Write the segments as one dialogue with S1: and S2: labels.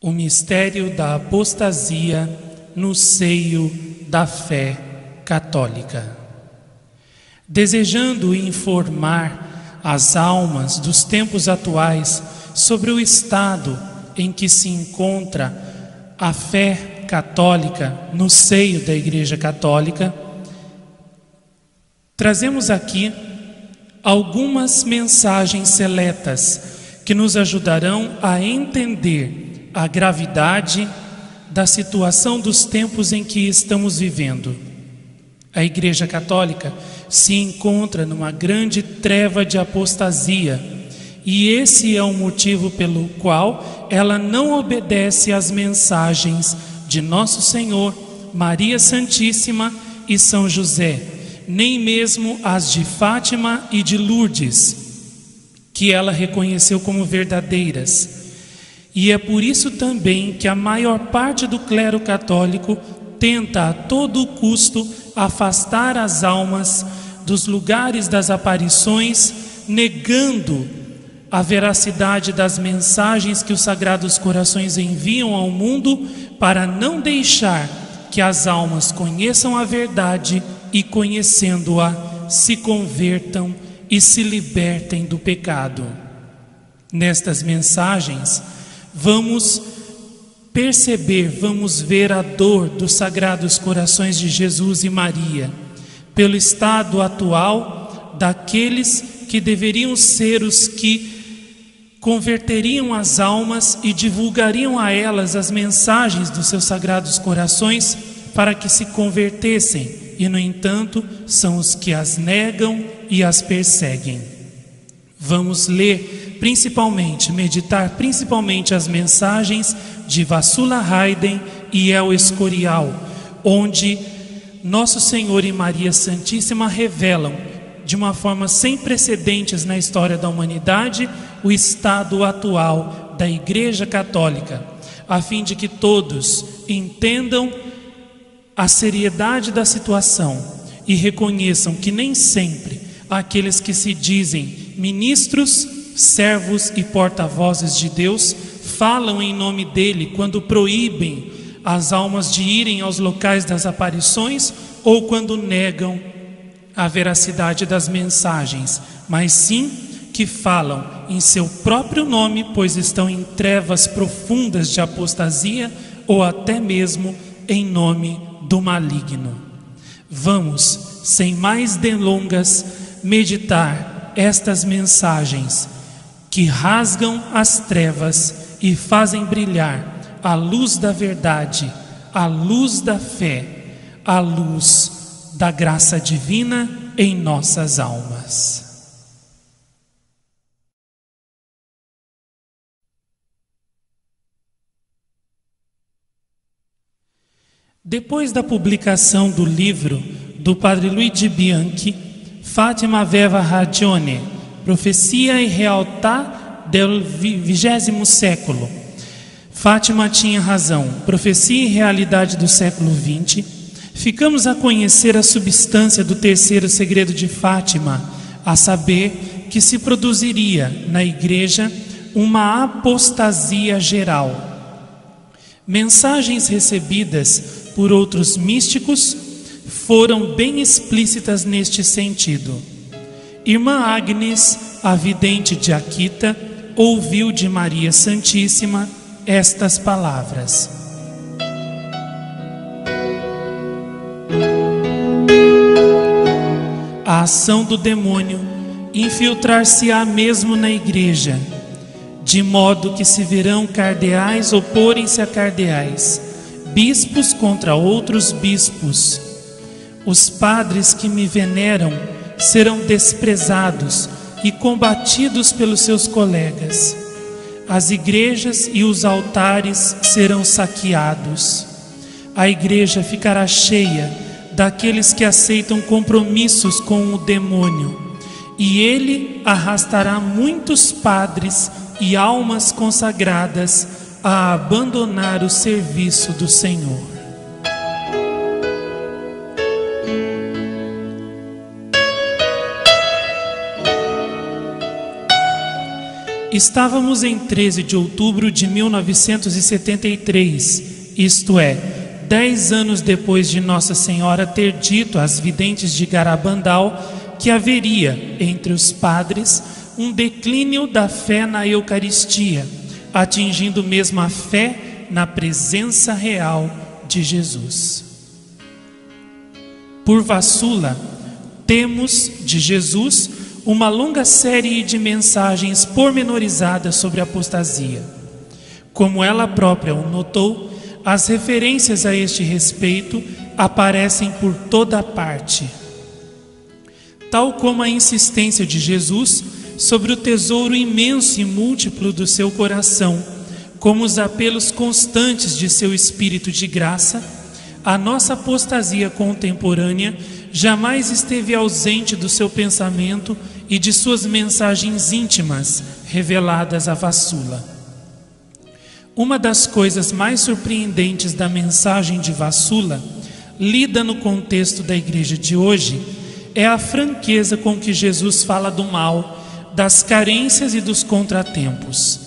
S1: O mistério da apostasia no seio da fé católica. Desejando informar as almas dos tempos atuais sobre o estado em que se encontra a fé católica no seio da Igreja Católica, trazemos aqui algumas mensagens seletas que nos ajudarão a entender a gravidade da situação dos tempos em que estamos vivendo. A Igreja Católica se encontra numa grande treva de apostasia, e esse é o motivo pelo qual ela não obedece às mensagens de Nosso Senhor, Maria Santíssima e São José, nem mesmo as de Fátima e de Lourdes, que ela reconheceu como verdadeiras. E é por isso também que a maior parte do clero católico tenta a todo custo afastar as almas dos lugares das aparições, negando a veracidade das mensagens que os Sagrados Corações enviam ao mundo, para não deixar que as almas conheçam a verdade e, conhecendo-a, se convertam e se libertem do pecado. Nestas mensagens, vamos perceber, vamos ver a dor dos Sagrados Corações de Jesus e Maria, pelo estado atual daqueles que deveriam ser os que converteriam as almas e divulgariam a elas as mensagens dos seus Sagrados Corações para que se convertessem, e no entanto são os que as negam e as perseguem. Vamos ler meditar principalmente as mensagens de Vassula Hayden e El Escorial, onde Nosso Senhor e Maria Santíssima revelam, de uma forma sem precedentes na história da humanidade, o estado atual da Igreja Católica, a fim de que todos entendam a seriedade da situação e reconheçam que nem sempre aqueles que se dizem ministros, servos e porta-vozes de Deus falam em nome dele quando proíbem as almas de irem aos locais das aparições ou quando negam a veracidade das mensagens, mas sim que falam em seu próprio nome, pois estão em trevas profundas de apostasia ou até mesmo em nome do maligno. Vamos, sem mais delongas, meditar estas mensagens que rasgam as trevas e fazem brilhar a luz da verdade, a luz da fé, a luz da graça divina em nossas almas. Depois da publicação do livro do padre Luigi Bianchi, Fátima aveva ragione, profecia e realtà del XX século. Fátima tinha razão, profecia e realidade do século XX. Ficamos a conhecer a substância do terceiro segredo de Fátima, a saber que se produziria na Igreja uma apostasia geral. Mensagens recebidas por outros místicos foram bem explícitas neste sentido. Irmã Agnes, a vidente de Akita, ouviu de Maria Santíssima estas palavras: a ação do demônio infiltrar-se-á mesmo na Igreja, de modo que se verão cardeais oporem-se a cardeais, bispos contra outros bispos. Os padres que me veneram serão desprezados e combatidos pelos seus colegas. As igrejas e os altares serão saqueados. A igreja ficará cheia daqueles que aceitam compromissos com o demônio, e ele arrastará muitos padres e almas consagradas a abandonar o serviço do Senhor. Estávamos em 13 de outubro de 1973, isto é, 10 anos depois de Nossa Senhora ter dito às videntes de Garabandal que haveria, entre os padres, um declínio da fé na Eucaristia, atingindo mesmo a fé na presença real de Jesus. Por Vassula, temos de Jesus uma longa série de mensagens pormenorizadas sobre a apostasia. Como ela própria o notou, as referências a este respeito aparecem por toda parte. Tal como a insistência de Jesus sobre o tesouro imenso e múltiplo do seu coração, como os apelos constantes de seu espírito de graça, a nossa apostasia contemporânea jamais esteve ausente do seu pensamento e de suas mensagens íntimas reveladas a Vassula. Uma das coisas mais surpreendentes da mensagem de Vassula, lida no contexto da igreja de hoje, é a franqueza com que Jesus fala do mal, das carências e dos contratempos.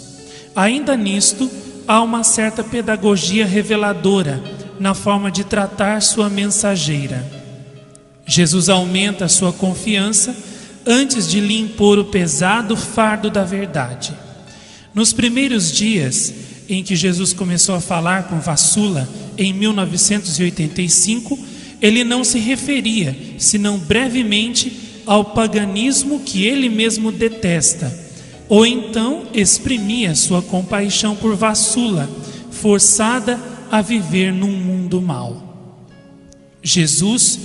S1: Ainda nisto, há uma certa pedagogia reveladora na forma de tratar sua mensageira. Jesus aumenta a sua confiança antes de lhe impor o pesado fardo da verdade. Nos primeiros dias em que Jesus começou a falar com Vassula, em 1985, ele não se referia, senão brevemente, ao paganismo que ele mesmo detesta, ou então exprimia sua compaixão por Vassula, forçada a viver num mundo mau. Jesus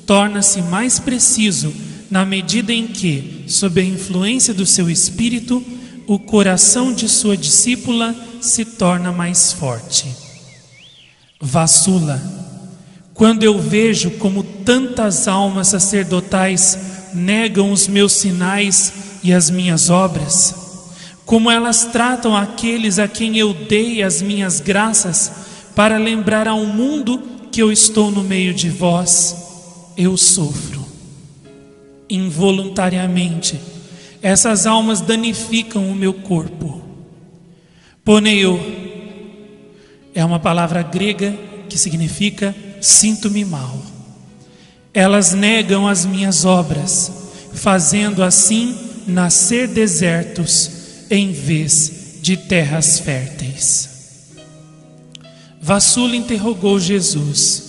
S1: torna-se mais preciso na medida em que, sob a influência do seu espírito, o coração de sua discípula se torna mais forte. Vassula, quando eu vejo como tantas almas sacerdotais negam os meus sinais e as minhas obras, como elas tratam aqueles a quem eu dei as minhas graças para lembrar ao mundo que eu estou no meio de vós, eu sofro. Involuntariamente, essas almas danificam o meu corpo. Poneio é uma palavra grega que significa sinto-me mal. Elas negam as minhas obras, fazendo assim nascer desertos em vez de terras férteis. Vassula interrogou Jesus: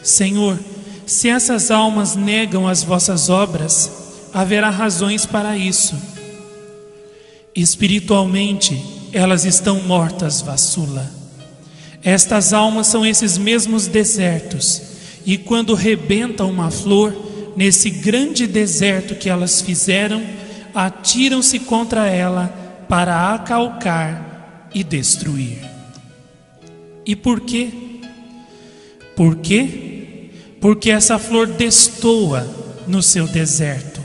S1: Senhor, se essas almas negam as vossas obras, haverá razões para isso. Espiritualmente, elas estão mortas, Vassula. Estas almas são esses mesmos desertos, e quando rebenta uma flor, nesse grande deserto que elas fizeram, atiram-se contra ela para acalcar e destruir. E por quê? Por quê? Porque essa flor destoa no seu deserto.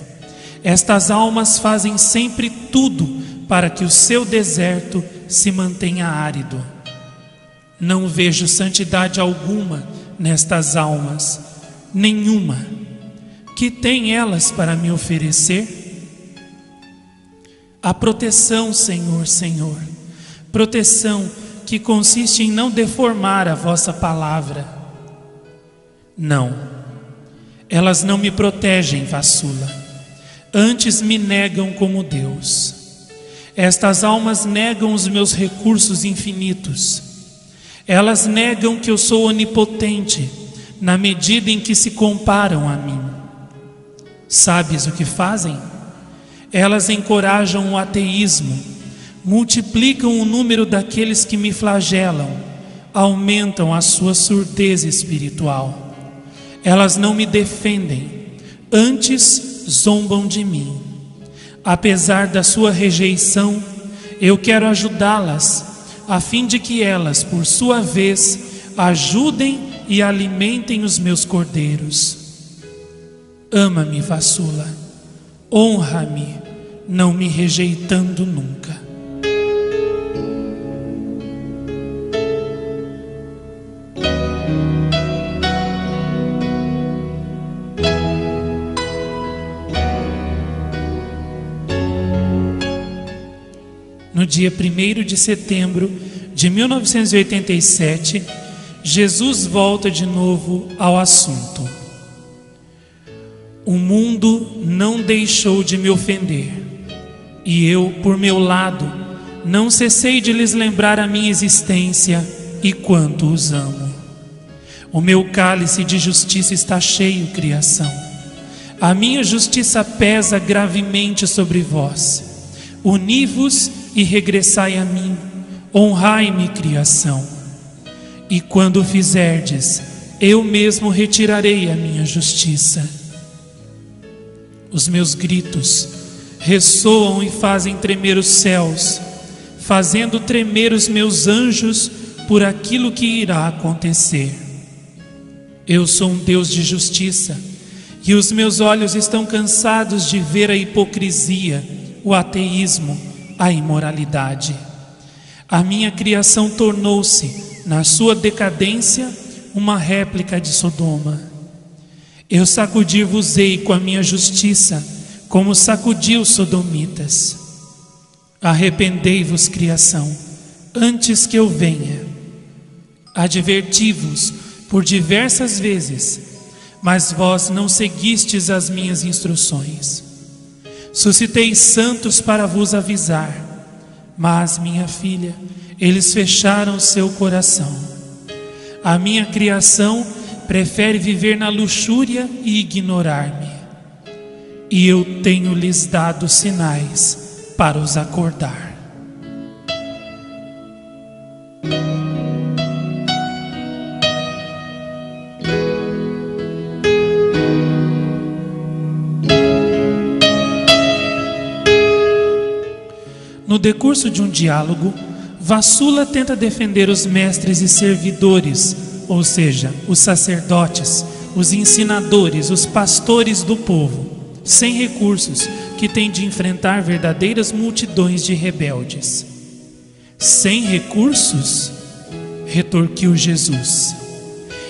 S1: Estas almas fazem sempre tudo para que o seu deserto se mantenha árido. Não vejo santidade alguma nestas almas, nenhuma. Que têm elas para me oferecer? A proteção, Senhor, Senhor, proteção que consiste em não deformar a vossa palavra. Não, elas não me protegem, Vassula, antes me negam como Deus. Estas almas negam os meus recursos infinitos. Elas negam que eu sou onipotente, na medida em que se comparam a mim. Sabes o que fazem? Elas encorajam o ateísmo, multiplicam o número daqueles que me flagelam, aumentam a sua surdez espiritual. Elas não me defendem, antes zombam de mim. Apesar da sua rejeição, eu quero ajudá-las, a fim de que elas, por sua vez, ajudem e alimentem os meus cordeiros. Ama-me, Vassula, honra-me, não me rejeitando nunca. dia 1º de setembro de 1987, Jesus volta de novo ao assunto. O mundo não deixou de me ofender, e eu, por meu lado, não cessei de lhes lembrar a minha existência e quanto os amo. O meu cálice de justiça está cheio, criação. A minha justiça pesa gravemente sobre vós. Uni-vos e regressai a mim. Honrai-me, criação. E quando o fizerdes, eu mesmo retirarei a minha justiça. Os meus gritos ressoam e fazem tremer os céus, fazendo tremer os meus anjos por aquilo que irá acontecer. Eu sou um Deus de justiça, e os meus olhos estão cansados de ver a hipocrisia, o ateísmo, a imoralidade. A minha criação tornou-se, na sua decadência, uma réplica de Sodoma. Eu sacudi-vos-ei com a minha justiça, como sacudi os sodomitas. Arrependei-vos, criação, antes que eu venha. Adverti-vos por diversas vezes, mas vós não seguistes as minhas instruções. Suscitei santos para vos avisar, mas, minha filha, eles fecharam seu coração. A minha criação prefere viver na luxúria e ignorar-me. E eu tenho lhes dado sinais para os acordar. No decurso de um diálogo, Vassula tenta defender os mestres e servidores, ou seja, os sacerdotes, os ensinadores, os pastores do povo, sem recursos, que têm de enfrentar verdadeiras multidões de rebeldes. Sem recursos? Retorquiu Jesus.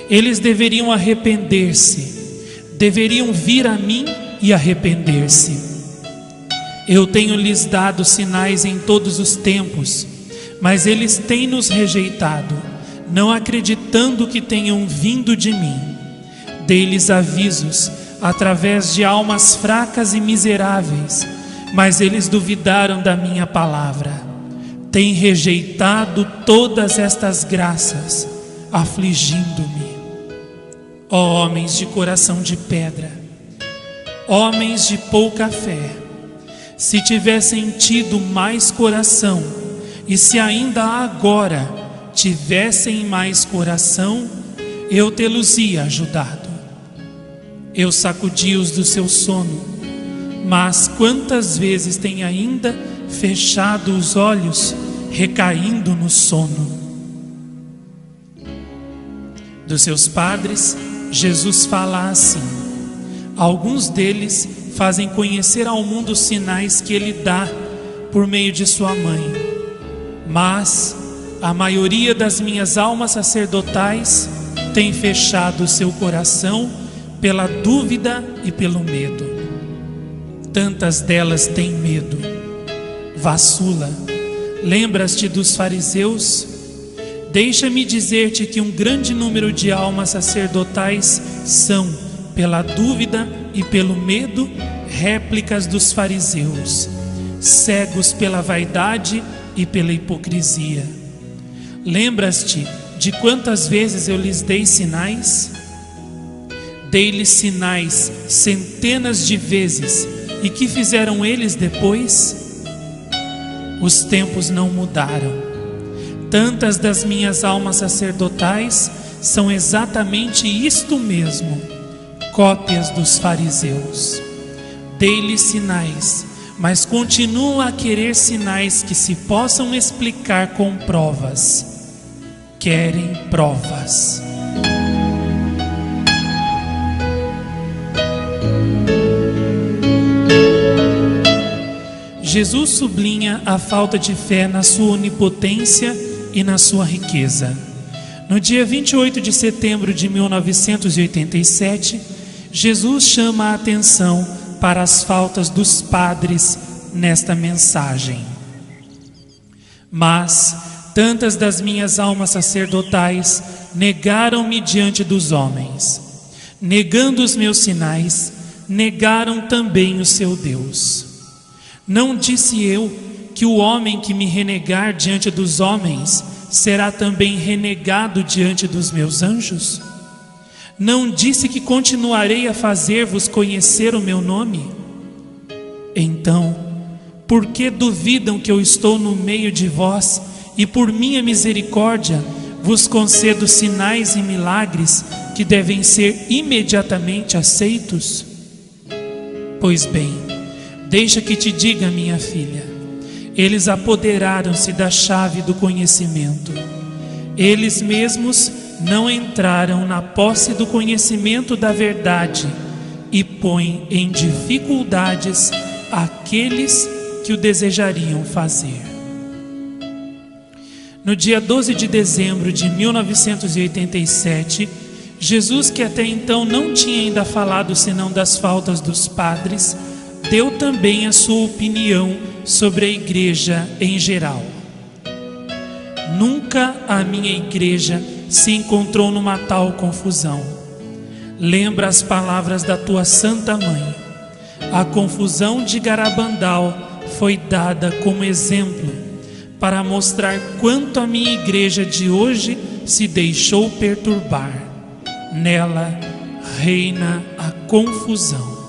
S1: Eles deveriam arrepender-se, deveriam vir a mim e arrepender-se. Eu tenho lhes dado sinais em todos os tempos, mas eles têm nos rejeitado, não acreditando que tenham vindo de mim. Dei-lhes avisos através de almas fracas e miseráveis, mas eles duvidaram da minha palavra. Têm rejeitado todas estas graças, afligindo-me. Ó homens de coração de pedra, homens de pouca fé, se tivessem tido mais coração, e se ainda agora tivessem mais coração, eu tê-los-ia ajudado. Eu sacudi-os do seu sono, mas quantas vezes têm ainda fechado os olhos, recaindo no sono? Dos seus padres, Jesus fala assim: alguns deles fazem conhecer ao mundo os sinais que ele dá por meio de sua mãe, mas a maioria das minhas almas sacerdotais tem fechado o seu coração pela dúvida e pelo medo. Tantas delas têm medo. Vassula, lembras-te dos fariseus? Deixa-me dizer-te que um grande número de almas sacerdotais são, pela dúvida e pelo medo, réplicas dos fariseus, cegos pela vaidade e pela hipocrisia. Lembras-te de quantas vezes eu lhes dei sinais? Dei-lhes sinais centenas de vezes, e que fizeram eles depois? Os tempos não mudaram. Tantas das minhas almas sacerdotais são exatamente isto mesmo, cópias dos fariseus. Dei-lhes sinais, mas continuam a querer sinais que se possam explicar com provas. Querem provas. Jesus sublinha a falta de fé na sua onipotência e na sua riqueza. No dia 28 de setembro de 1987, Jesus chama a atenção para as faltas dos padres nesta mensagem. Mas tantas das minhas almas sacerdotais negaram-me diante dos homens. Negando os meus sinais, negaram também o seu Deus. Não disse eu que o homem que me renegar diante dos homens será também renegado diante dos meus anjos? Não disse que continuarei a fazer-vos conhecer o meu nome? Então, por que duvidam que eu estou no meio de vós e por minha misericórdia vos concedo sinais e milagres que devem ser imediatamente aceitos? Pois bem, deixa que te diga, minha filha, eles apoderaram-se da chave do conhecimento. Eles mesmos não entraram na posse do conhecimento da verdade e põem em dificuldades aqueles que o desejariam fazer. No dia 12 de dezembro de 1987, Jesus, que até então não tinha ainda falado senão das faltas dos padres, deu também a sua opinião sobre a igreja em geral. Nunca a minha igreja se encontrou numa tal confusão. Lembra as palavras da tua Santa Mãe. A confusão de Garabandal foi dada como exemplo para mostrar quanto a minha igreja de hoje se deixou perturbar. Nela reina a confusão.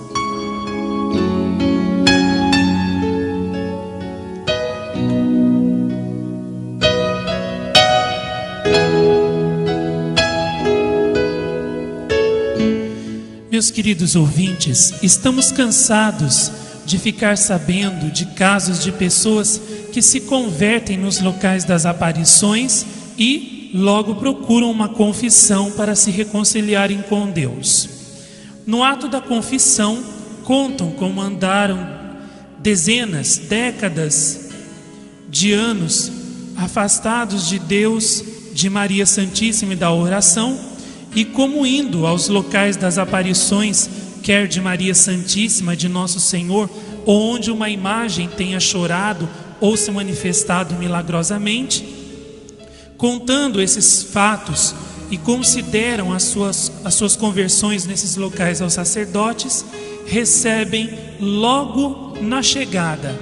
S1: Meus queridos ouvintes, estamos cansados de ficar sabendo de casos de pessoas que se convertem nos locais das aparições e logo procuram uma confissão para se reconciliarem com Deus. No ato da confissão, contam como andaram dezenas, décadas de anos afastados de Deus, de Maria Santíssima e da oração, e como indo aos locais das aparições, quer de Maria Santíssima, de Nosso Senhor, onde uma imagem tenha chorado ou se manifestado milagrosamente, contando esses fatos e consideram as suas conversões nesses locais aos sacerdotes, recebem logo na chegada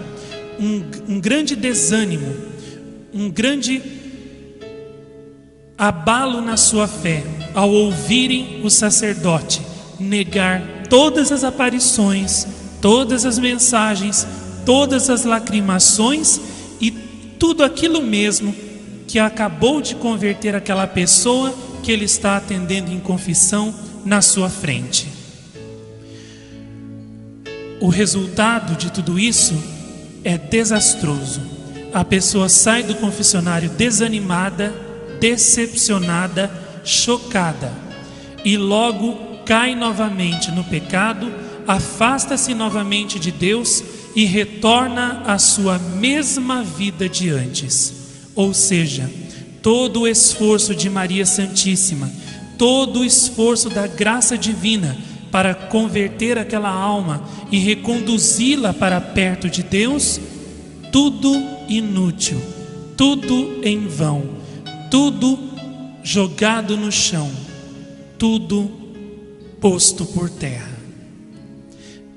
S1: um grande desânimo, um grande abalo na sua fé, ao ouvirem o sacerdote negar todas as aparições, todas as mensagens, todas as lacrimações e tudo aquilo mesmo que acabou de converter aquela pessoa que ele está atendendo em confissão na sua frente. O resultado de tudo isso é desastroso. A pessoa sai do confessionário desanimada, decepcionada, chocada, e logo cai novamente no pecado, afasta-se novamente de Deus e retorna à sua mesma vida de antes. Ou seja, todo o esforço de Maria Santíssima, todo o esforço da graça divina para converter aquela alma e reconduzi-la para perto de Deus, tudo inútil, tudo em vão, tudo jogado no chão, tudo posto por terra.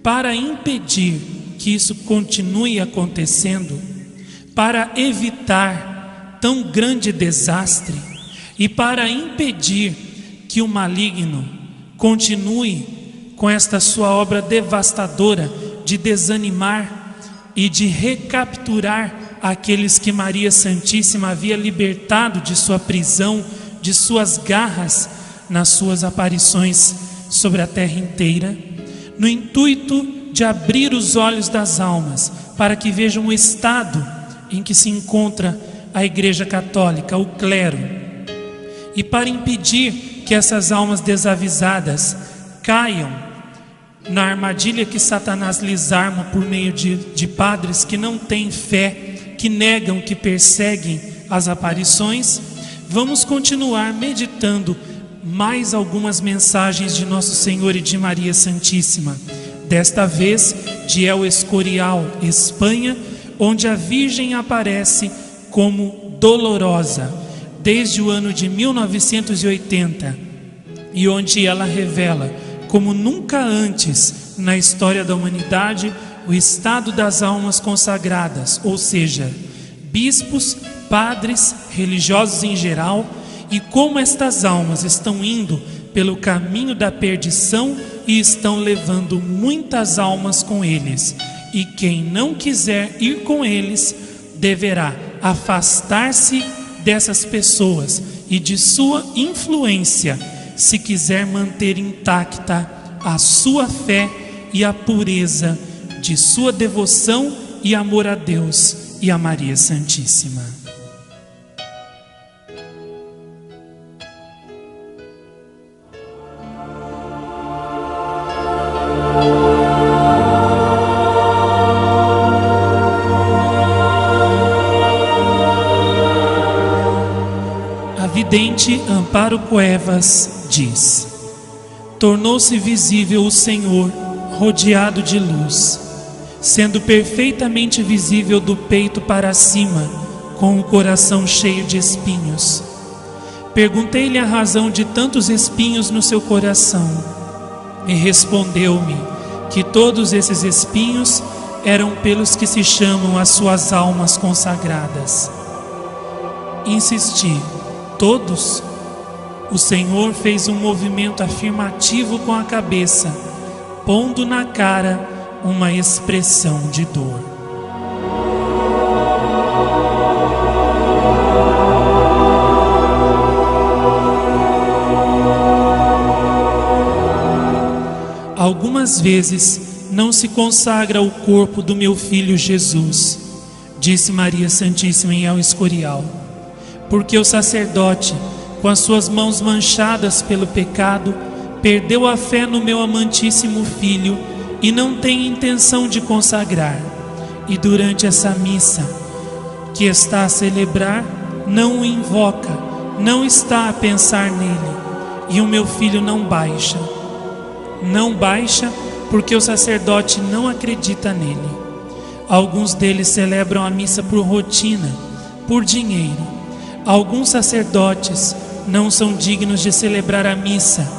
S1: Para impedir que isso continue acontecendo, para evitar tão grande desastre e para impedir que o maligno continue com esta sua obra devastadora de desanimar e de recapturar aqueles que Maria Santíssima havia libertado de sua prisão, de suas garras nas suas aparições sobre a terra inteira, no intuito de abrir os olhos das almas para que vejam o estado em que se encontra a Igreja Católica, o clero, e para impedir que essas almas desavisadas caiam na armadilha que Satanás lhes arma por meio de padres que não têm fé, que negam, que perseguem as aparições. Vamos continuar meditando mais algumas mensagens de Nosso Senhor e de Maria Santíssima, desta vez de El Escorial, Espanha, onde a Virgem aparece como dolorosa desde o ano de 1980 e onde ela revela, como nunca antes na história da humanidade, o estado das almas consagradas, ou seja, bispos, padres, religiosos em geral, e como estas almas estão indo pelo caminho da perdição e estão levando muitas almas com eles. E quem não quiser ir com eles deverá afastar-se dessas pessoas e de sua influência, se quiser manter intacta a sua fé e a pureza de sua devoção e amor a Deus e a Maria Santíssima. A vidente Amparo Cuevas diz: tornou-se visível o Senhor, rodeado de luz, sendo perfeitamente visível do peito para cima, com o coração cheio de espinhos. Perguntei-lhe a razão de tantos espinhos no seu coração, e respondeu-me que todos esses espinhos eram pelos que se chamam as suas almas consagradas. Insisti: todos? O Senhor fez um movimento afirmativo com a cabeça, pondo na cara uma expressão de dor. Algumas vezes não se consagra o corpo do meu filho Jesus, disse Maria Santíssima em El Escorial, porque o sacerdote, com as suas mãos manchadas pelo pecado, perdeu a fé no meu amantíssimo filho e não tem intenção de consagrar. E durante essa missa que está a celebrar, não o invoca, não está a pensar nele. E o meu filho não baixa. Não baixa porque o sacerdote não acredita nele. Alguns deles celebram a missa por rotina, por dinheiro. Alguns sacerdotes não são dignos de celebrar a missa,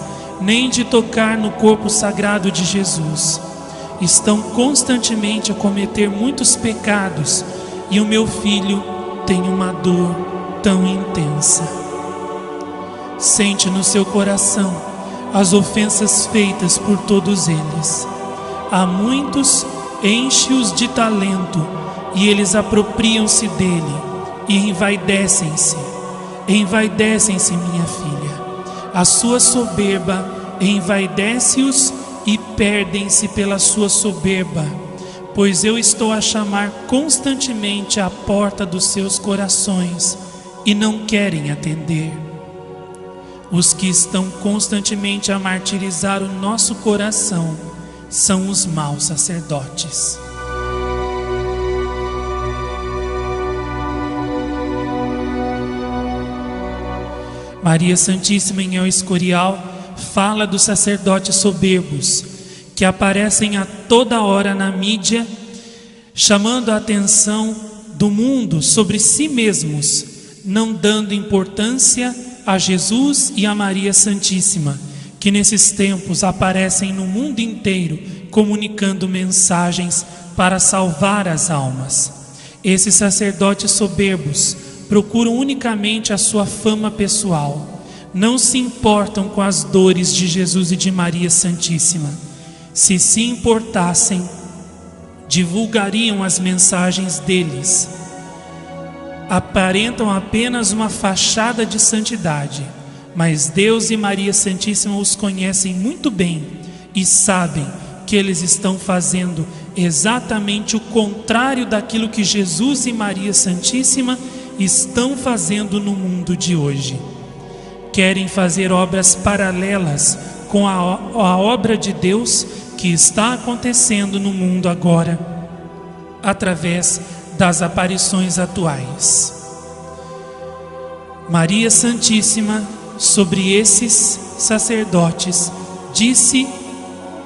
S1: nem de tocar no corpo sagrado de Jesus. Estão constantemente a cometer muitos pecados, e o meu filho tem uma dor tão intensa. Sente no seu coração as ofensas feitas por todos eles. A muitos enche-os de talento, e eles apropriam-se dele e envaidecem-se. Envaidecem-se, minha filha. A sua soberba envaidece-os e perdem-se pela sua soberba, pois eu estou a chamar constantemente à porta dos seus corações e não querem atender. Os que estão constantemente a martirizar o nosso coração são os maus sacerdotes. Maria Santíssima em El Escorial fala dos sacerdotes soberbos que aparecem a toda hora na mídia, chamando a atenção do mundo sobre si mesmos, não dando importância a Jesus e a Maria Santíssima, que nesses tempos aparecem no mundo inteiro comunicando mensagens para salvar as almas. Esses sacerdotes soberbos procuram unicamente a sua fama pessoal, não se importam com as dores de Jesus e de Maria Santíssima. Se se importassem, divulgariam as mensagens deles. Aparentam apenas uma fachada de santidade, mas Deus e Maria Santíssima os conhecem muito bem e sabem que eles estão fazendo exatamente o contrário daquilo que Jesus e Maria Santíssima estão fazendo no mundo de hoje. Querem fazer obras paralelas com a obra de Deus que está acontecendo no mundo agora, através das aparições atuais. Maria Santíssima, sobre esses sacerdotes, disse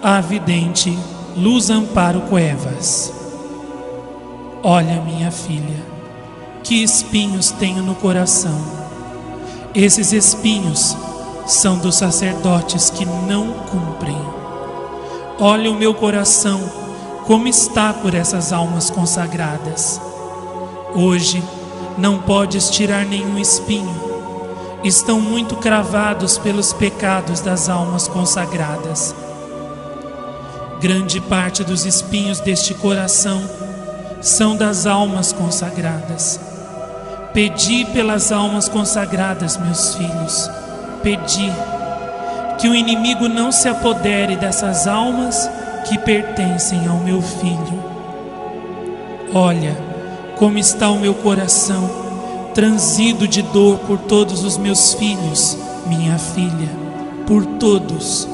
S1: a vidente Luz Amparo Cuevas: olha, minha filha, que espinhos tenho no coração. Esses espinhos são dos sacerdotes que não cumprem. Olha o meu coração, como está por essas almas consagradas. Hoje não podes tirar nenhum espinho. Estão muito cravados pelos pecados das almas consagradas. Grande parte dos espinhos deste coração são das almas consagradas. Pedi pelas almas consagradas, meus filhos, pedi que o inimigo não se apodere dessas almas que pertencem ao meu filho. Olha como está o meu coração, transido de dor por todos os meus filhos, minha filha, por todos.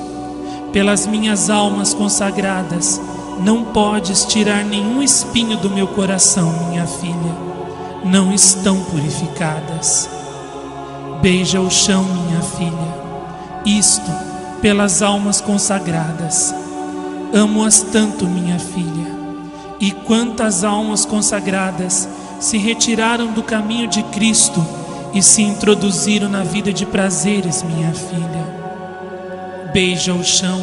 S1: Pelas minhas almas consagradas, não podes tirar nenhum espinho do meu coração, minha filha. Não estão purificadas. Beija o chão, minha filha. Isto pelas almas consagradas. Amo-as tanto, minha filha. E quantas almas consagradas se retiraram do caminho de Cristo e se introduziram na vida de prazeres, minha filha. Beija o chão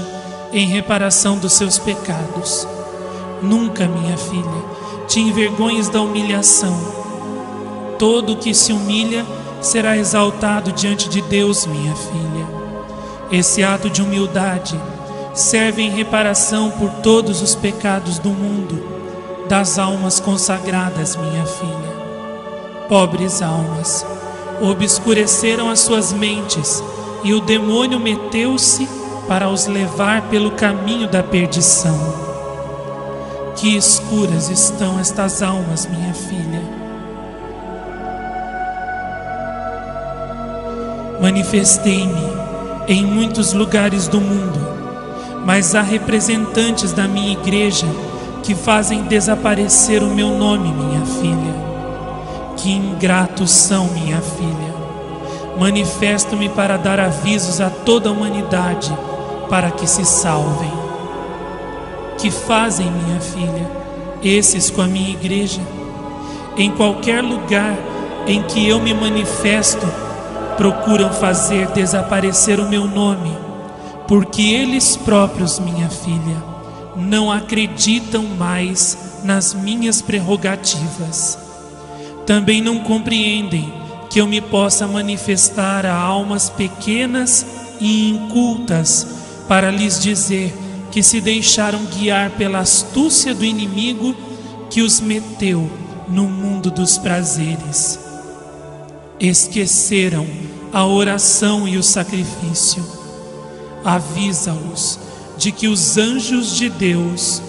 S1: em reparação dos seus pecados. Nunca, minha filha, te envergonhes da humilhação. Todo o que se humilha será exaltado diante de Deus, minha filha. Esse ato de humildade serve em reparação por todos os pecados do mundo, das almas consagradas, minha filha. Pobres almas, obscureceram as suas mentes e o demônio meteu-se para os levar pelo caminho da perdição. Que escuras estão estas almas, minha filha. Manifestei-me em muitos lugares do mundo, mas há representantes da minha igreja que fazem desaparecer o meu nome, minha filha. Que ingratos são, minha filha. Manifesto-me para dar avisos a toda a humanidade, para que se salvem. Que fazem, minha filha, esses com a minha igreja? Em qualquer lugar em que eu me manifesto, procuram fazer desaparecer o meu nome, porque eles próprios, minha filha, não acreditam mais nas minhas prerrogativas. Também não compreendem que eu me possa manifestar a almas pequenas e incultas para lhes dizer que se deixaram guiar pela astúcia do inimigo que os meteu no mundo dos prazeres. Esqueceram a oração e o sacrifício. Avisa-os de que os anjos de Deus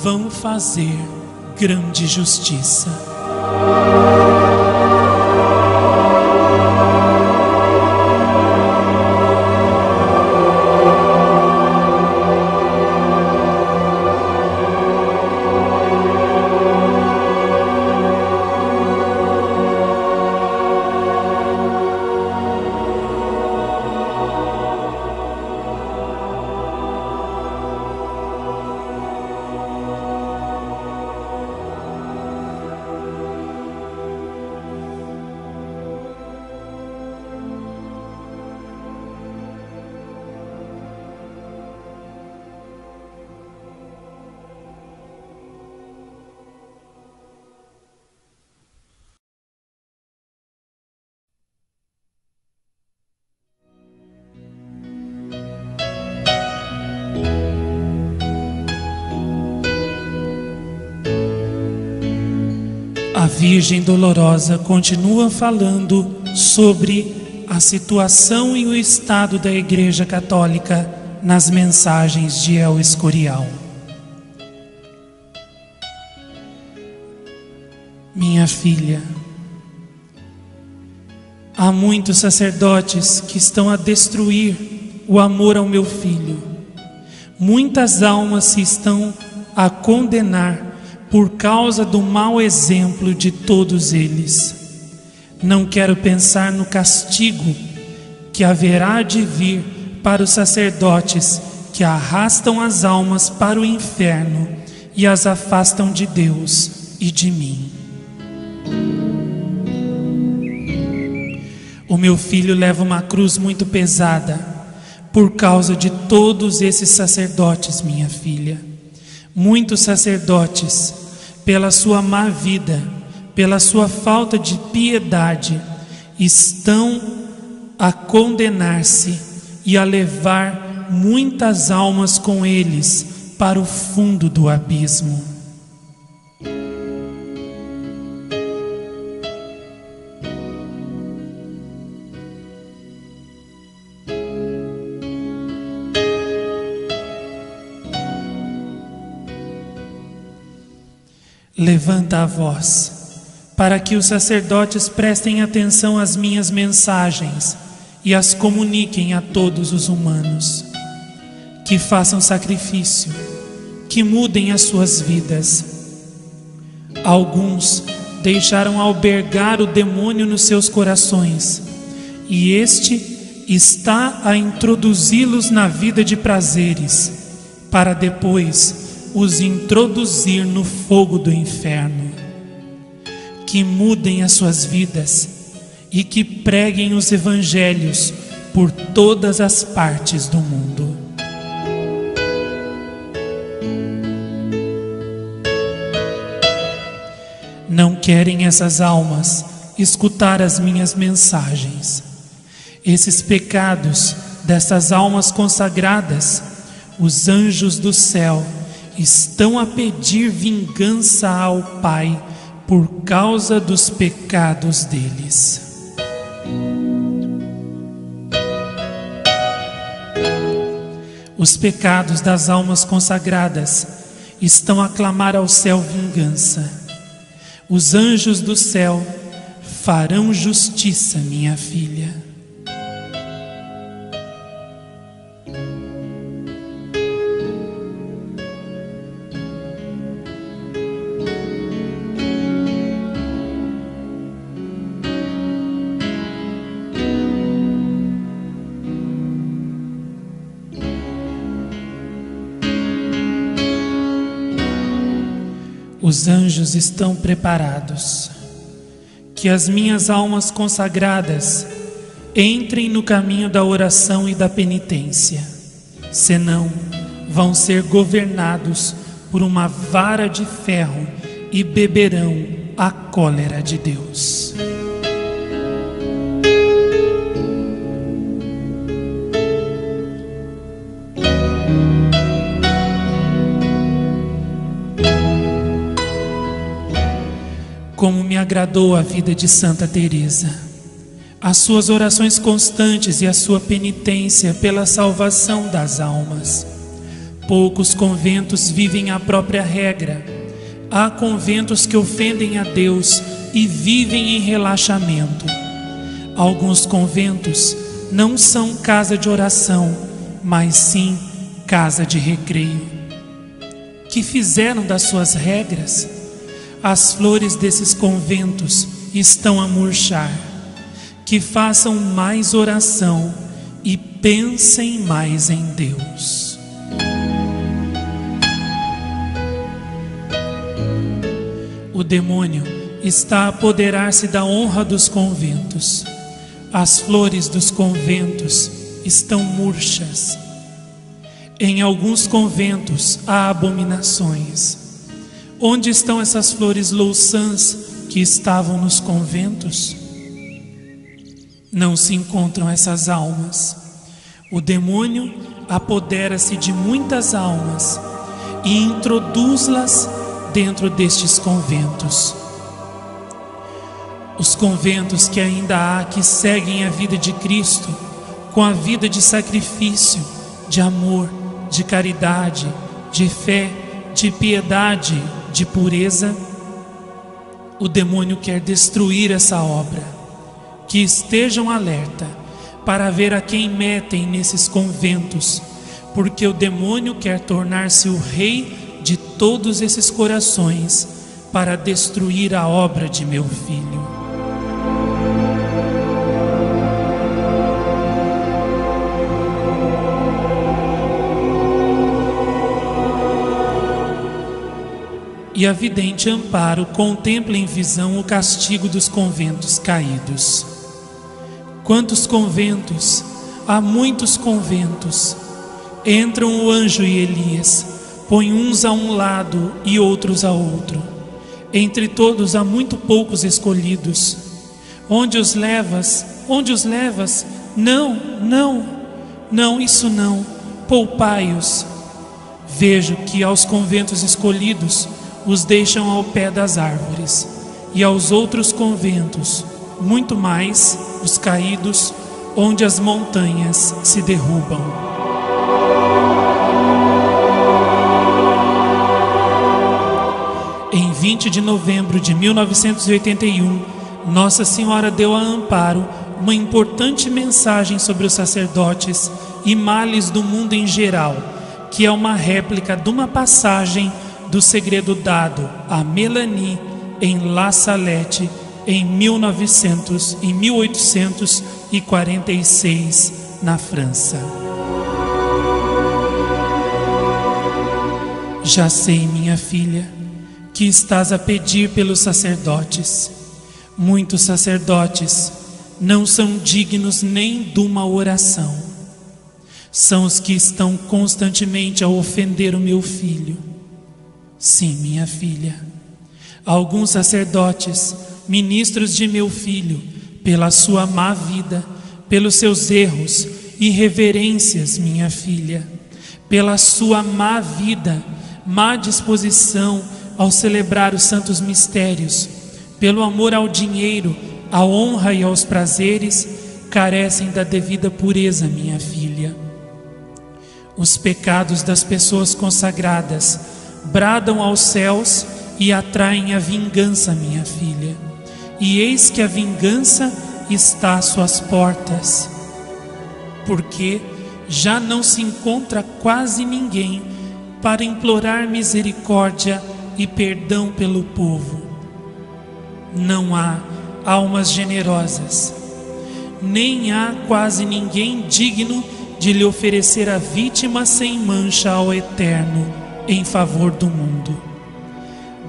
S1: vão fazer grande justiça. A Virgem Dolorosa continua falando sobre a situação e o estado da Igreja Católica nas mensagens de El Escorial. Minha filha, há muitos sacerdotes que estão a destruir o amor ao meu filho. Muitas almas se estão a condenar por causa do mau exemplo de todos eles. Não quero pensar no castigo que haverá de vir para os sacerdotes que arrastam as almas para o inferno e as afastam de Deus e de mim. O meu filho leva uma cruz muito pesada por causa de todos esses sacerdotes, minha filha. Muitos sacerdotes, pela sua má vida, pela sua falta de piedade, estão a condenar-se e a levar muitas almas com eles para o fundo do abismo. Levanta a voz, para que os sacerdotes prestem atenção às minhas mensagens e as comuniquem a todos os humanos. Que façam sacrifício, que mudem as suas vidas. Alguns deixaram albergar o demônio nos seus corações, e este está a introduzi-los na vida de prazeres, para depois os introduzir no fogo do inferno. Que mudem as suas vidas e que preguem os evangelhos por todas as partes do mundo. Não querem essas almas escutar as minhas mensagens. Esses pecados dessas almas consagradas, os anjos do céu estão a pedir vingança ao Pai por causa dos pecados deles. Os pecados das almas consagradas estão a clamar ao céu vingança. Os anjos do céu farão justiça, minha filha. Os anjos estão preparados. Que as minhas almas consagradas entrem no caminho da oração e da penitência, senão vão ser governados por uma vara de ferro e beberão a cólera de Deus. Como me agradou a vida de Santa Teresa, as suas orações constantes e a sua penitência pela salvação das almas. Poucos conventos vivem a própria regra. Há conventos que ofendem a Deus e vivem em relaxamento. Alguns conventos não são casa de oração, mas sim casa de recreio. Que fizeram das suas regras? As flores desses conventos estão a murchar. Que façam mais oração e pensem mais em Deus. O demônio está a apoderar-se da honra dos conventos. As flores dos conventos estão murchas. Em alguns conventos há abominações. Onde estão essas flores louçãs que estavam nos conventos? Não se encontram essas almas. O demônio apodera-se de muitas almas e introduz-las dentro destes conventos. Os conventos que ainda há, que seguem a vida de Cristo, com a vida de sacrifício, de amor, de caridade, de fé, de piedade, de pureza, o demônio quer destruir essa obra. Que estejam alerta para ver a quem metem nesses conventos, porque o demônio quer tornar-se o rei de todos esses corações para destruir a obra de meu filho. E a vidente Amparo contempla em visão o castigo dos conventos caídos. Quantos conventos, há muitos conventos. Entram o anjo e Elias, põe uns a um lado e outros a outro. Entre todos há muito poucos escolhidos. Onde os levas? Onde os levas? Não, não, não, isso não. Poupai-os. Vejo que aos conventos escolhidos os deixam ao pé das árvores, e aos outros conventos, muito mais, os caídos, onde as montanhas se derrubam. Em 20 de novembro de 1981, Nossa Senhora deu a Amparo uma importante mensagem sobre os sacerdotes e males do mundo em geral, que é uma réplica de uma passagem do segredo dado a Melanie em La Salette em 1846, na França. Já sei, minha filha, que estás a pedir pelos sacerdotes. Muitos sacerdotes não são dignos nem de uma oração. São os que estão constantemente a ofender o meu filho. Sim, minha filha. Alguns sacerdotes, ministros de meu filho, pela sua má vida, pelos seus erros e irreverências, minha filha, pela sua má vida, má disposição ao celebrar os santos mistérios, pelo amor ao dinheiro, à honra e aos prazeres, carecem da devida pureza, minha filha. Os pecados das pessoas consagradas bradam aos céus e atraem a vingança, minha filha. E eis que a vingança está às suas portas, porque já não se encontra quase ninguém para implorar misericórdia e perdão pelo povo. Não há almas generosas, nem há quase ninguém digno de lhe oferecer a vítima sem mancha ao Eterno em favor do mundo.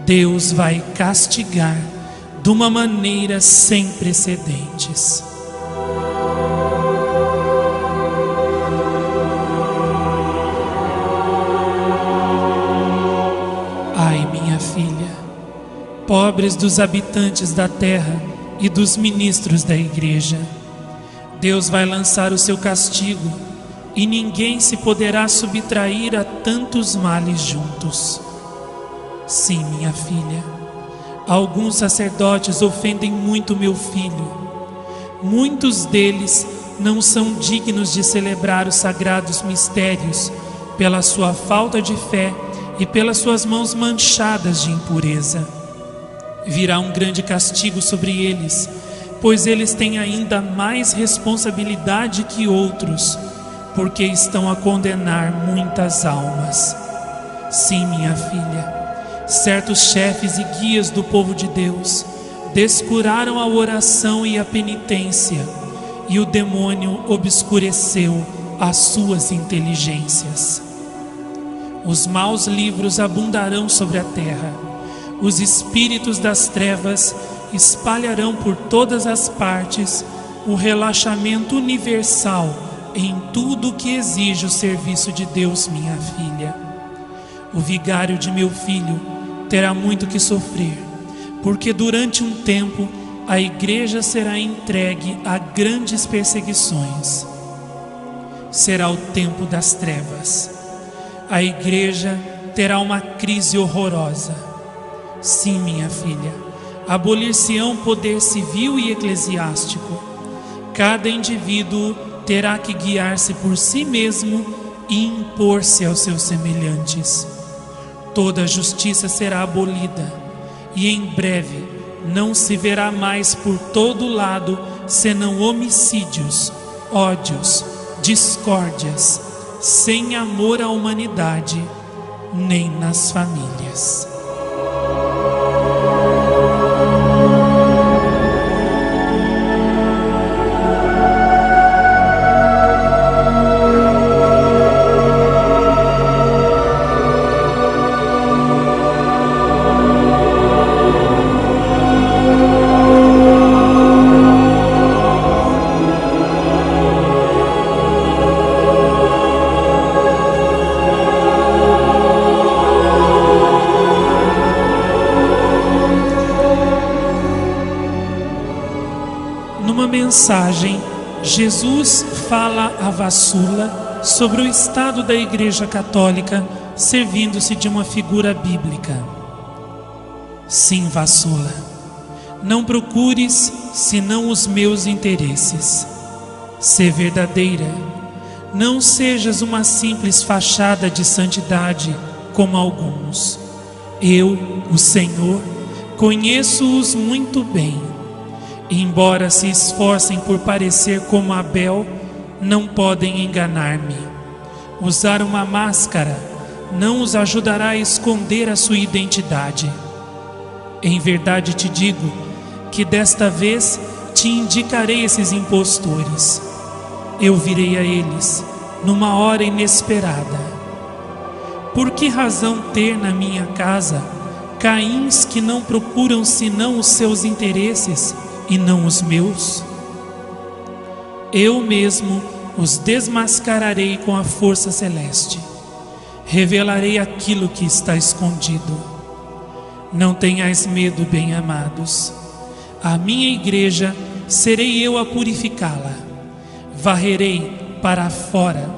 S1: Deus vai castigar de uma maneira sem precedentes. Ai, minha filha, pobres dos habitantes da terra e dos ministros da igreja, Deus vai lançar o seu castigo e ninguém se poderá subtrair a tantos males juntos. Sim, minha filha, alguns sacerdotes ofendem muito meu filho. Muitos deles não são dignos de celebrar os sagrados mistérios pela sua falta de fé e pelas suas mãos manchadas de impureza. Virá um grande castigo sobre eles, pois eles têm ainda mais responsabilidade que outros, porque estão a condenar muitas almas. Sim, minha filha, certos chefes e guias do povo de Deus descuraram a oração e a penitência, e o demônio obscureceu as suas inteligências. Os maus livros abundarão sobre a terra, os espíritos das trevas espalharão por todas as partes o relaxamento universal em tudo que exige o serviço de Deus, minha filha. O vigário de meu filho terá muito que sofrer, porque durante um tempo a igreja será entregue a grandes perseguições. Será o tempo das trevas. A igreja terá uma crise horrorosa. Sim, minha filha, abolir-se-ão poder civil e eclesiástico. Cada indivíduo terá que guiar-se por si mesmo e impor-se aos seus semelhantes. Toda a justiça será abolida, e em breve não se verá mais por todo lado senão homicídios, ódios, discórdias, sem amor à humanidade, nem nas famílias. Numa mensagem, Jesus fala a Vassula sobre o estado da Igreja Católica, servindo-se de uma figura bíblica. Sim, Vassula, não procures senão os meus interesses. Sê verdadeira, não sejas uma simples fachada de santidade como alguns. Eu, o Senhor, conheço-os muito bem. Embora se esforcem por parecer como Abel, não podem enganar-me. Usar uma máscara não os ajudará a esconder a sua identidade. Em verdade te digo que desta vez te indicarei esses impostores. Eu virei a eles numa hora inesperada. Por que razão ter na minha casa Caíns que não procuram senão os seus interesses e não os meus? Eu mesmo os desmascararei com a força celeste. Revelarei aquilo que está escondido. Não tenhais medo, bem-amados. A minha igreja serei eu a purificá-la. Varrerei para fora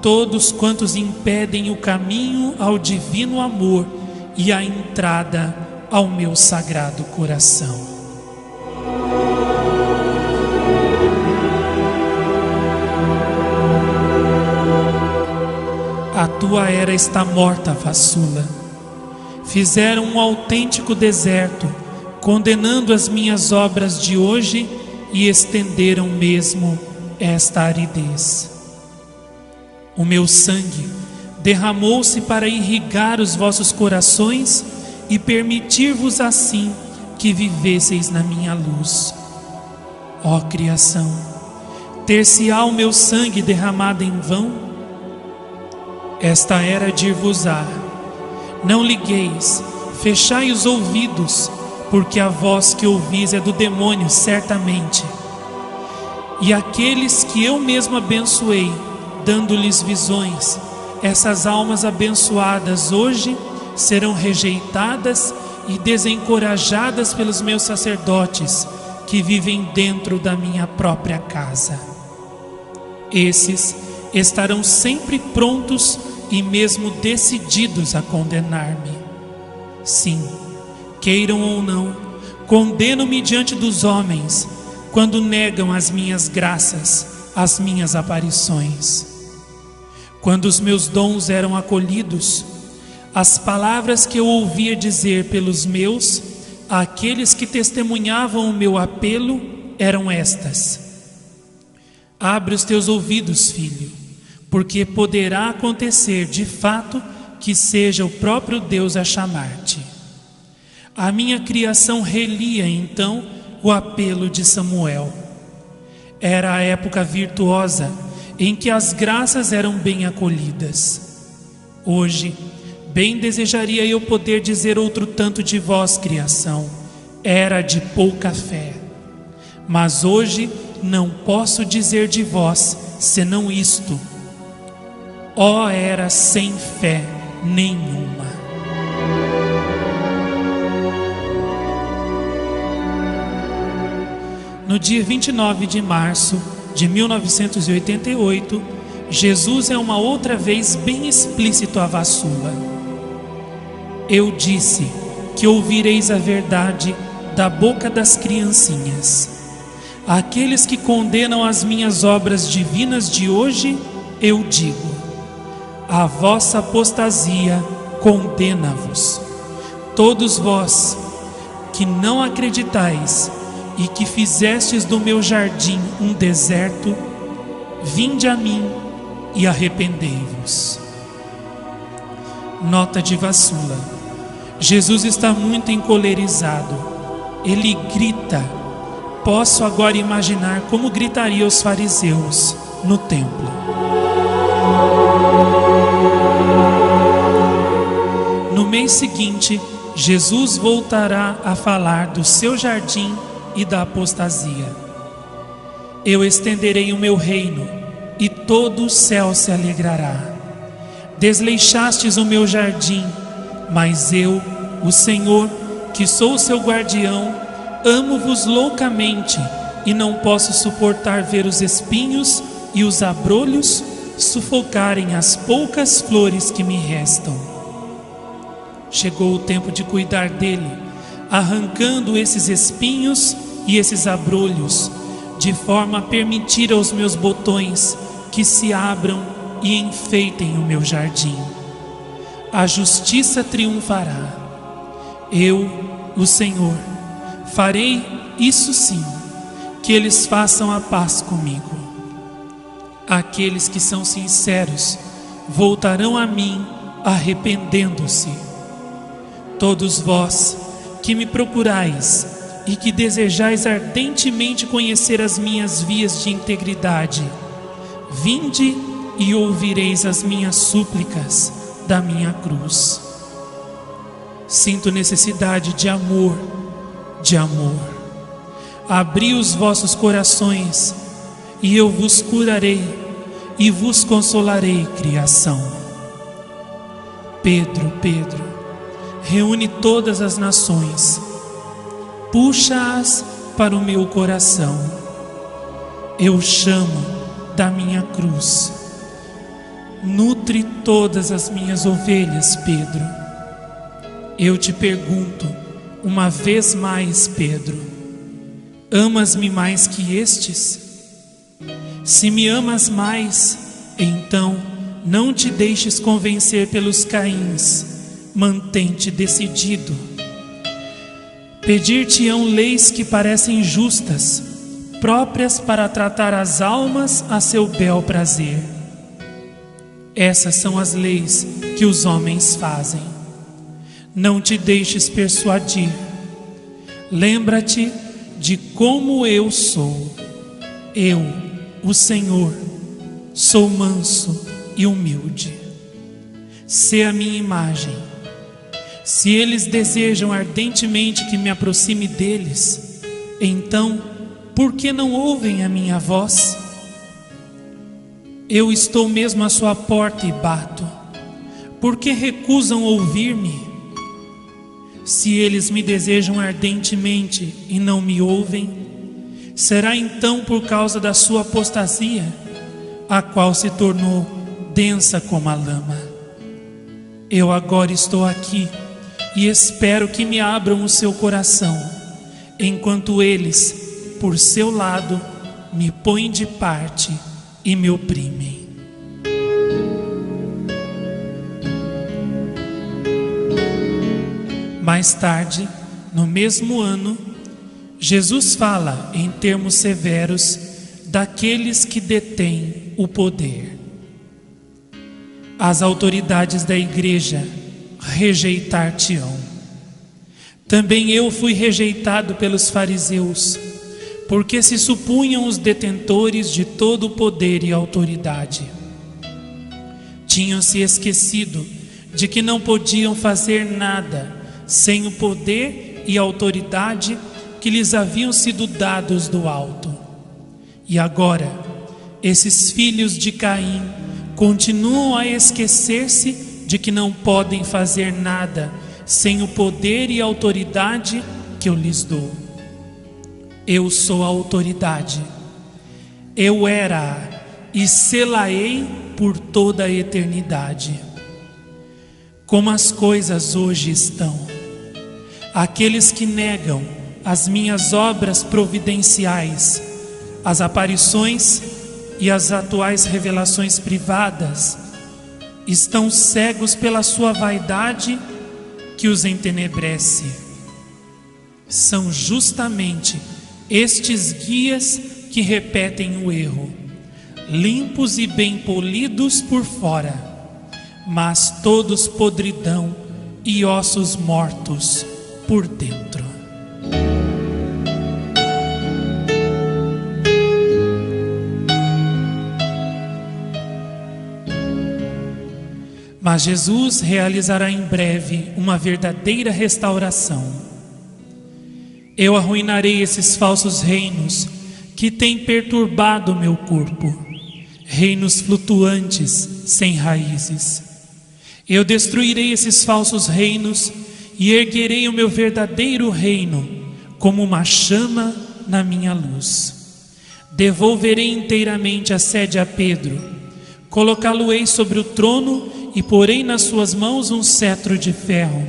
S1: todos quantos impedem o caminho ao divino amor e a entrada ao meu sagrado coração. A tua era está morta, Vassula. Fizeram um autêntico deserto, condenando as minhas obras de hoje, e estenderam mesmo esta aridez. O meu sangue derramou-se para irrigar os vossos corações e permitir-vos assim que vivesseis na minha luz. Ó criação, ter-se-á o meu sangue derramado em vão? Esta era dir-vos-á: não ligueis, fechai os ouvidos, porque a voz que ouvis é do demônio, certamente. E aqueles que eu mesmo abençoei, dando-lhes visões, essas almas abençoadas hoje serão rejeitadas e desencorajadas pelos meus sacerdotes, que vivem dentro da minha própria casa. Esses estarão sempre prontos e mesmo decididos a condenar-me. Sim, queiram ou não, condenam-me diante dos homens, quando negam as minhas graças, as minhas aparições. Quando os meus dons eram acolhidos, as palavras que eu ouvia dizer pelos meus, àqueles que testemunhavam o meu apelo, eram estas: abre os teus ouvidos, filho, porque poderá acontecer de fato que seja o próprio Deus a chamar-te. A minha criação relia então o apelo de Samuel. Era a época virtuosa em que as graças eram bem acolhidas. Hoje, bem desejaria eu poder dizer outro tanto de vós, criação, era de pouca fé. Mas hoje não posso dizer de vós senão isto: ó era sem fé nenhuma. No dia 29 de março de 1988, Jesus é uma outra vez bem explícito à Vassula. Eu disse que ouvireis a verdade da boca das criancinhas. Àqueles que condenam as minhas obras divinas de hoje, eu digo: a vossa apostasia condena-vos. Todos vós que não acreditais e que fizestes do meu jardim um deserto, vinde a mim e arrependei-vos. Nota de Vassula: Jesus está muito encolerizado. Ele grita. Posso agora imaginar como gritaria os fariseus no templo. No mês seguinte, Jesus voltará a falar do seu jardim e da apostasia. Eu estenderei o meu reino, e todo o céu se alegrará. Desleixastes o meu jardim, mas eu, o Senhor, que sou o seu guardião, amo-vos loucamente e não posso suportar ver os espinhos e os abrolhos sufocarem as poucas flores que me restam. Chegou o tempo de cuidar dele, arrancando esses espinhos e esses abrolhos, de forma a permitir aos meus botões que se abram e enfeitem o meu jardim. A justiça triunfará. Eu, o Senhor, farei isso sim, que eles façam a paz comigo. Aqueles que são sinceros voltarão a mim arrependendo-se. Todos vós que me procurais e que desejais ardentemente conhecer as minhas vias de integridade, vinde e ouvireis as minhas súplicas da minha cruz. Sinto necessidade de amor, de amor. Abri os vossos corações e eu vos curarei e vos consolarei, criação. Pedro, Pedro, reúne todas as nações, puxa-as para o meu coração. Eu chamo da minha cruz. Nutre todas as minhas ovelhas, Pedro. Eu te pergunto uma vez mais, Pedro: amas-me mais que estes? Se me amas mais, então não te deixes convencer pelos Caíns, mantém-te decidido. Pedir-te-ão leis que parecem justas, próprias para tratar as almas a seu bel prazer. Essas são as leis que os homens fazem. Não te deixes persuadir. Lembra-te de como eu sou. Eu, o Senhor, sou manso e humilde. Sê a minha imagem. Se eles desejam ardentemente que me aproxime deles, então, por que não ouvem a minha voz? Eu estou mesmo à sua porta e bato. Por que recusam ouvir-me? Se eles me desejam ardentemente e não me ouvem, será então por causa da sua apostasia, a qual se tornou densa como a lama. Eu agora estou aqui e espero que me abram o seu coração, enquanto eles, por seu lado, me põem de parte e me oprimem. Mais tarde, no mesmo ano, Jesus fala em termos severos daqueles que detêm o poder. As autoridades da igreja rejeitar-te-ão. Também eu fui rejeitado pelos fariseus, porque se supunham os detentores de todo o poder e autoridade. Tinham se esquecido de que não podiam fazer nada sem o poder e autoridade que lhes haviam sido dados do alto. E agora, esses filhos de Caim continuam a esquecer-se de que não podem fazer nada sem o poder e autoridade que eu lhes dou. Eu sou a autoridade. Eu era e sê-la-ei por toda a eternidade. Como as coisas hoje estão, aqueles que negam as minhas obras providenciais, as aparições e as atuais revelações privadas, estão cegos pela sua vaidade que os entenebrece. São justamente estes guias que repetem o erro, limpos e bem polidos por fora, mas todos podridão e ossos mortos por dentro. Mas Jesus realizará em breve uma verdadeira restauração. Eu arruinarei esses falsos reinos que têm perturbado o meu corpo, reinos flutuantes sem raízes. Eu destruirei esses falsos reinos e erguerei o meu verdadeiro reino como uma chama na minha luz. Devolverei inteiramente a sede a Pedro, colocá-lo-ei sobre o trono e porei nas suas mãos um cetro de ferro,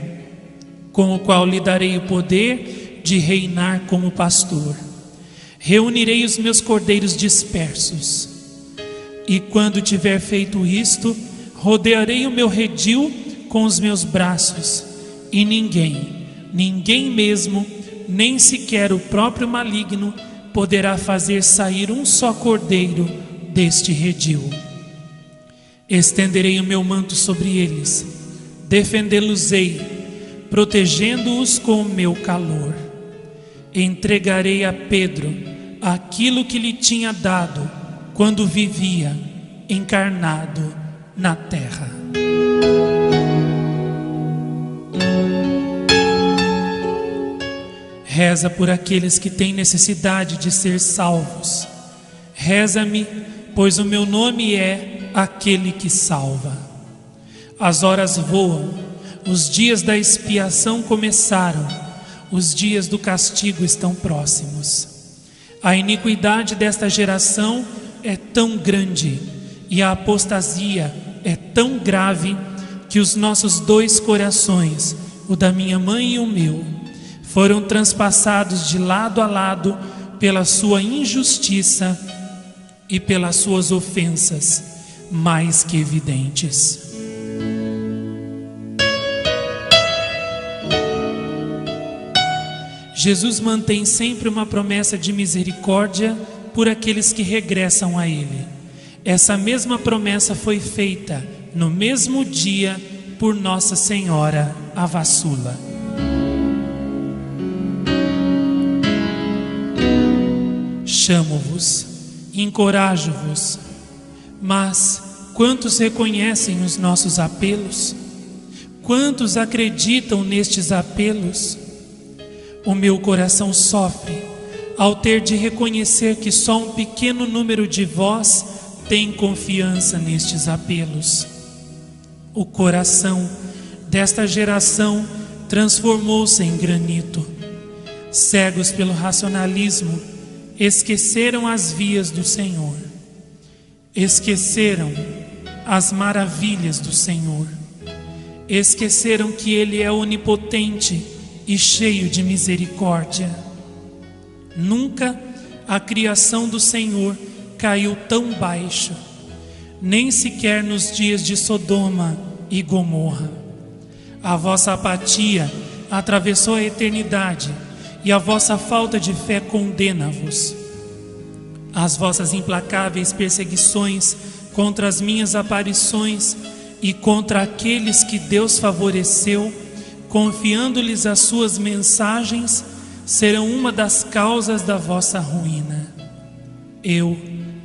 S1: com o qual lhe darei o poder de reinar como pastor. Reunirei os meus cordeiros dispersos, e quando tiver feito isto, rodearei o meu redil com os meus braços, e ninguém mesmo, nem sequer o próprio maligno, poderá fazer sair um só cordeiro deste redil. Estenderei o meu manto sobre eles, defendê-los-ei, protegendo-os com o meu calor. Entregarei a Pedro aquilo que lhe tinha dado quando vivia encarnado na terra. Reza por aqueles que têm necessidade de ser salvos. Reza-me, pois o meu nome é aquele que salva. As horas voam, os dias da expiação começaram, os dias do castigo estão próximos. A iniquidade desta geração é tão grande e a apostasia é tão grave que os nossos dois corações, o da minha mãe e o meu, foram transpassados de lado a lado pela sua injustiça e pelas suas ofensas mais que evidentes. Jesus mantém sempre uma promessa de misericórdia por aqueles que regressam a Ele. Essa mesma promessa foi feita no mesmo dia por Nossa Senhora Avassula. Chamo-vos, encorajo-vos, mas quantos reconhecem os nossos apelos? Quantos acreditam nestes apelos? O meu coração sofre ao ter de reconhecer que só um pequeno número de vós tem confiança nestes apelos. O coração desta geração transformou-se em granito. Cegos pelo racionalismo, esqueceram as vias do Senhor, esqueceram as maravilhas do Senhor, esqueceram que Ele é onipotente e cheio de misericórdia. Nunca a criação do Senhor caiu tão baixo, nem sequer nos dias de Sodoma e Gomorra. A vossa apatia atravessou a eternidade e a vossa falta de fé condena-vos. As vossas implacáveis perseguições contra as minhas aparições e contra aqueles que Deus favoreceu, confiando-lhes as suas mensagens, serão uma das causas da vossa ruína. Eu,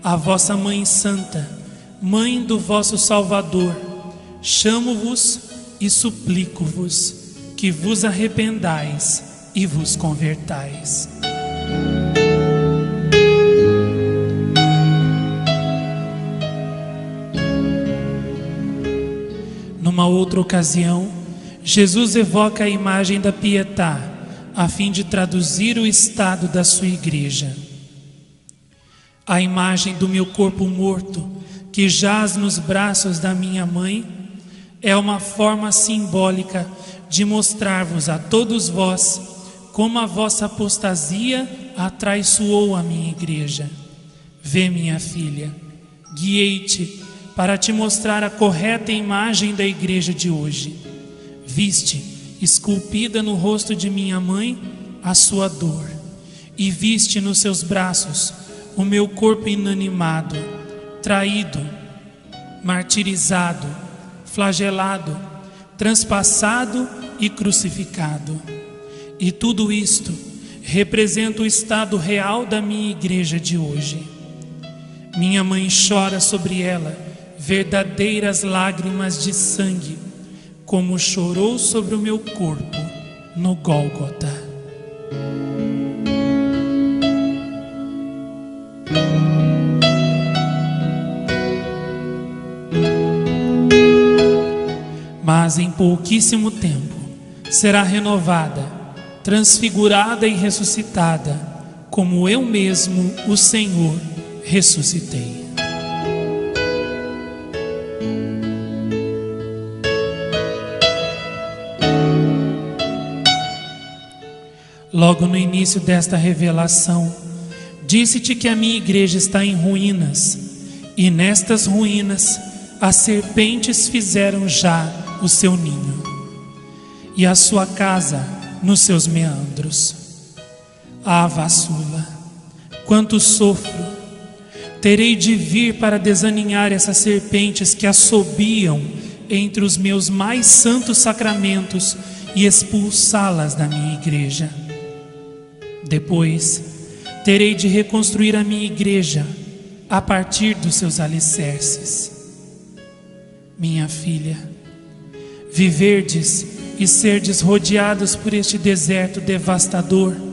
S1: a vossa Mãe Santa, Mãe do vosso Salvador, chamo-vos e suplico-vos que vos arrependais e vos convertais. Numa outra ocasião, Jesus evoca a imagem da Pietà, a fim de traduzir o estado da sua igreja. A imagem do meu corpo morto, que jaz nos braços da minha mãe, é uma forma simbólica de mostrar-vos a todos vós como a vossa apostasia atraiçoou a minha igreja. Vê, minha filha, guiei-te para te mostrar a correta imagem da igreja de hoje. Viste, esculpida no rosto de minha mãe, a sua dor, e viste nos seus braços o meu corpo inanimado, traído, martirizado, flagelado, transpassado e crucificado. E tudo isto representa o estado real da minha igreja de hoje. Minha mãe chora sobre ela verdadeiras lágrimas de sangue, como chorou sobre o meu corpo no Gólgota. Mas em pouquíssimo tempo será renovada, transfigurada e ressuscitada, como eu mesmo, o Senhor, ressuscitei. Logo no início desta revelação, disse-te que a minha igreja está em ruínas, e nestas ruínas as serpentes fizeram já o seu ninho, e a sua casa nos seus meandros. Ah, vassula, quanto sofro! Terei de vir para desaninhar essas serpentes que assobiam entre os meus mais santos sacramentos e expulsá-las da minha igreja. Depois, terei de reconstruir a minha igreja a partir dos seus alicerces. Minha filha, viverdes e serdes rodeados por este deserto devastador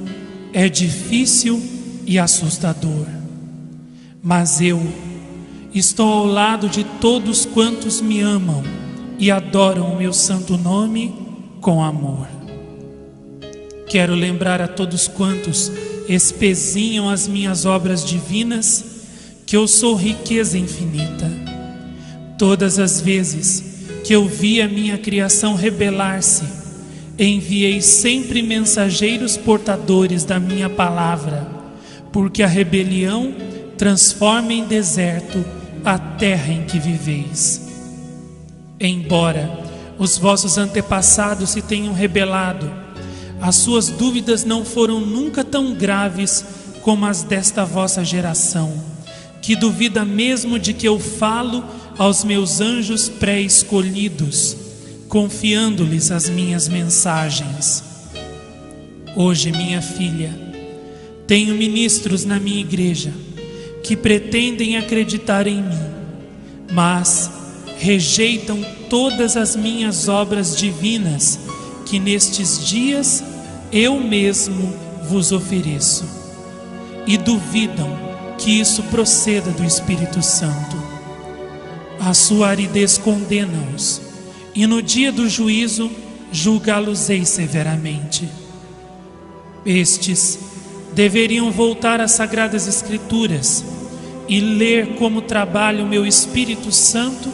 S1: é difícil e assustador. Mas eu estou ao lado de todos quantos me amam e adoram o meu santo nome com amor. Quero lembrar a todos quantos espezinham as minhas obras divinas que eu sou riqueza infinita. Todas as vezes que eu vi a minha criação rebelar-se, enviei sempre mensageiros portadores da minha palavra, porque a rebelião transforma em deserto a terra em que viveis. Embora os vossos antepassados se tenham rebelado, as suas dúvidas não foram nunca tão graves como as desta vossa geração, que duvida mesmo de que eu falo aos meus anjos pré-escolhidos, confiando-lhes as minhas mensagens. Hoje, minha filha, tenho ministros na minha igreja que pretendem acreditar em mim, mas rejeitam todas as minhas obras divinas que nestes dias eu mesmo vos ofereço, e duvidam que isso proceda do Espírito Santo. A sua aridez condena-os, e no dia do juízo julgá-los-ei severamente. Estes deveriam voltar às Sagradas Escrituras e ler como trabalha o meu Espírito Santo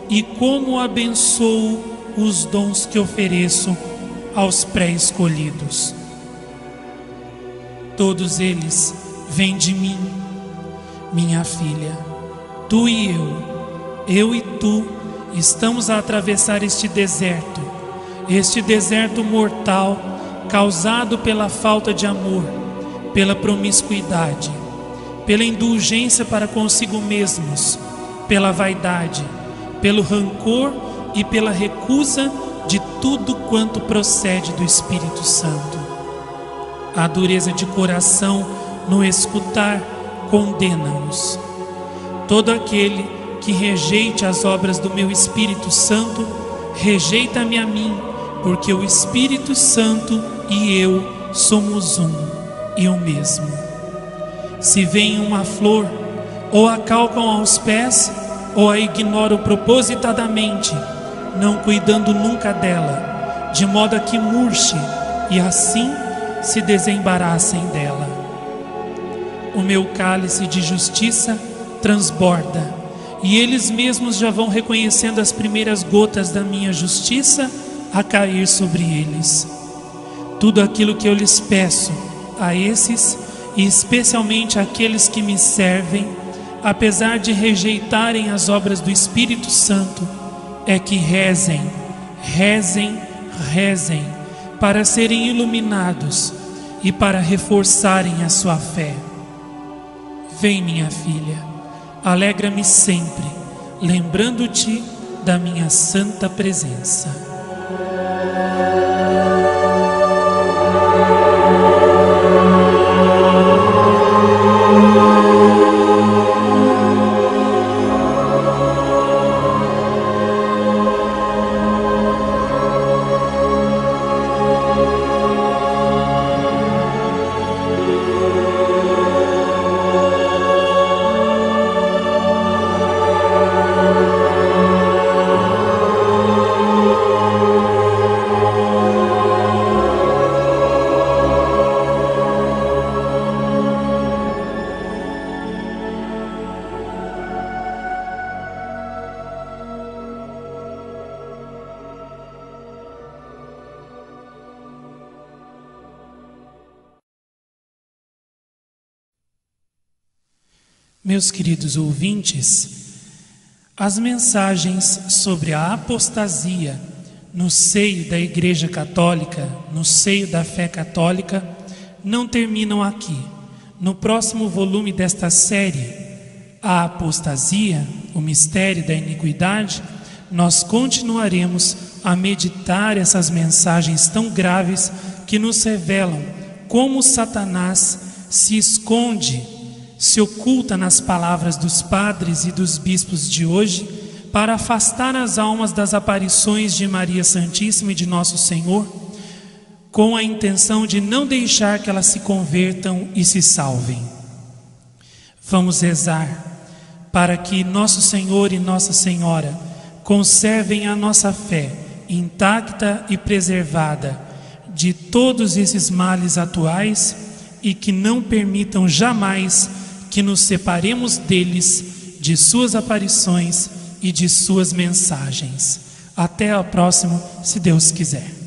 S1: e como abençoo os dons que ofereço aos pré-escolhidos. Todos eles vêm de mim, minha filha. Tu e eu e tu estamos a atravessar este deserto mortal causado pela falta de amor, pela promiscuidade, pela indulgência para consigo mesmos, pela vaidade, pelo rancor e pela recusa de tudo quanto procede do Espírito Santo. A dureza de coração no escutar condena-os. Todo aquele que rejeite as obras do meu Espírito Santo, rejeita-me a mim, porque o Espírito Santo e eu somos um e o mesmo. Se veem uma flor, ou a calcam aos pés, ou a ignoram propositadamente, não cuidando nunca dela, de modo a que murche e assim se desembaraçem dela. O meu cálice de justiça transborda, e eles mesmos já vão reconhecendo as primeiras gotas da minha justiça a cair sobre eles. Tudo aquilo que eu lhes peço a esses, e especialmente àqueles que me servem, apesar de rejeitarem as obras do Espírito Santo, é que rezem, rezem, rezem, para serem iluminados e para reforçarem a sua fé. Vem, minha filha, alegra-me sempre, lembrando-te da minha santa presença. Meus queridos ouvintes, as mensagens sobre a apostasia no seio da Igreja Católica, no seio da fé católica, não terminam aqui. No próximo volume desta série, A Apostasia, o Mistério da Iniquidade, nós continuaremos a meditar essas mensagens tão graves que nos revelam como Satanás se esconde, se oculta nas palavras dos padres e dos bispos de hoje para afastar as almas das aparições de Maria Santíssima e de Nosso Senhor, com a intenção de não deixar que elas se convertam e se salvem. Vamos rezar para que Nosso Senhor e Nossa Senhora conservem a nossa fé intacta e preservada de todos esses males atuais e que não permitam jamais que nos separemos deles, de suas aparições e de suas mensagens. Até a próxima, se Deus quiser.